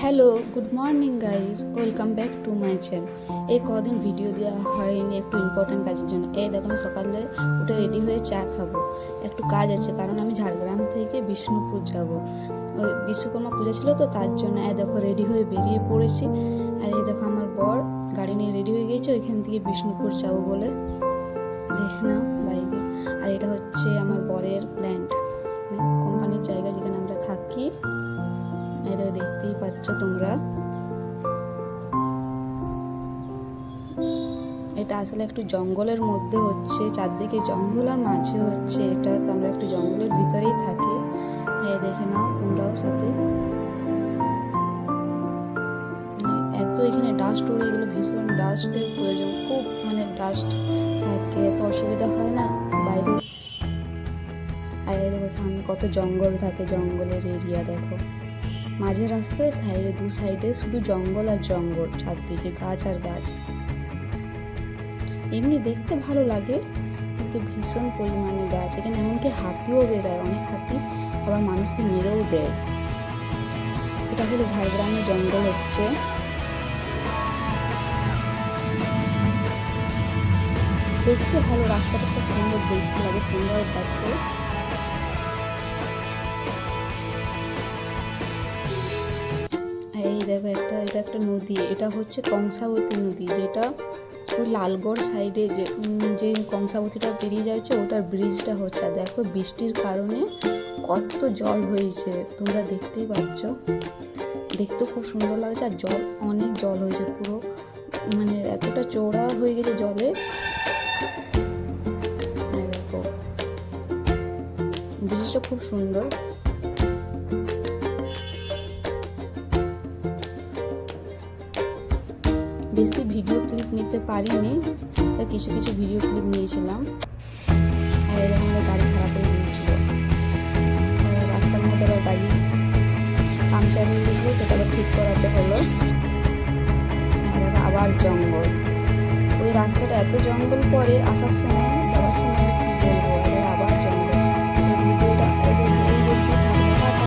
Hello, good morning guys, welcome back to my channel. এই কদিন video দেওয়া হয়নি একটু ইম্পর্টেন্ট কাজের জন্য। এই দেখো আমি সকালে উঠে রেডি হয়ে চা খাবো, একটু কাজ আছে কারণ আমি ঝাড়গ্রাম থেকে বিষ্ণুপুর যাব। ওই বিশ্বকর্মা পূজা ছিল তো তার জন্য এই দেখো রেডি হয়ে বেরিয়ে পড়েছি। আর এই দেখো আমার বর গাড়ি নিয়ে রেডি হয়ে গেছে ওইখান থেকে বিষ্ণুপুর যাবো বলে, দেখে নাও বাইকে। আর এটা হচ্ছে আমার বরের প্ল্যান্ট, কোম্পানির জায়গা যেখানে আমরা থাকি। এটা দেখতেই পাচ্ছ তোমরা। এটা আসলে একটু জঙ্গলের মধ্যে হচ্ছে, চারদিকে জঙ্গল আর মাঝে হচ্ছে এটা, তো আমরা একটু জঙ্গলের ভিতরেই থাকি। দেখে নাও তোমরাও সাথে। এত এখানে ডাস্ট উড়ে, এগুলো ভীষণ ডাস্টের প্রয়োজন, খুব ডাস্ট থাকে, এত অসুবিধা হয় না বাইরে। আর দেখো সামনে কত জঙ্গল থাকে, জঙ্গলের এরিয়া দেখো। মাঝের রাস্তায় সাইডে দু সাইডে শুধু জঙ্গল আর জঙ্গল, চারদিকে গাছ আর গাছ। এমনি দেখতে ভালো লাগে কিন্তু ভীষণ পরিমাণে গাছ এখানে, এমনকি হাতিও বেরোয়, অনেক হাতি, আবার মানুষকে মেরেও দেয়। এটা হলো ঝাড়গ্রামে জঙ্গল হচ্ছে। দেখতে ভালো, রাস্তাটা খুব সুন্দর দেখতে লাগে, তোমরাও দেখো। এই দেখো এটা একটা নদী, এটা হচ্ছে কংসাবতী নদী, যেটা ওই লালগড় সাইডে যে কংসাবতীটা বেরিয়ে যাচ্ছে ওটার ব্রিজটা হচ্ছে। আর দেখো বৃষ্টির কারণে কত জল হয়েছে, তোমরা দেখতেই পাচ্ছ, দেখতেও খুব সুন্দর লাগছে। আর জল, অনেক জল হয়েছে, পুরো এতটা চওড়া হয়ে গেছে জলে। দেখো ব্রিজটা খুব সুন্দর। বেশি ভিডিও ক্লিপ নিতে পারিনি, কিছু কিছু ভিডিও ক্লিপ নিয়েছিলাম। আর এরকম আমাদের গাড়ি খারাপ হয়ে গিয়েছিল, রাস্তার মধ্যে আবার গাড়ি পাংচার হয়ে গিয়েছিলো, সেটা আবার ঠিক করাতে হলো। আবার জঙ্গল, ওই রাস্তাটা এত জঙ্গল পরে আসার সময়, যাওয়ার সময় কি বলবো, আবার জঙ্গল।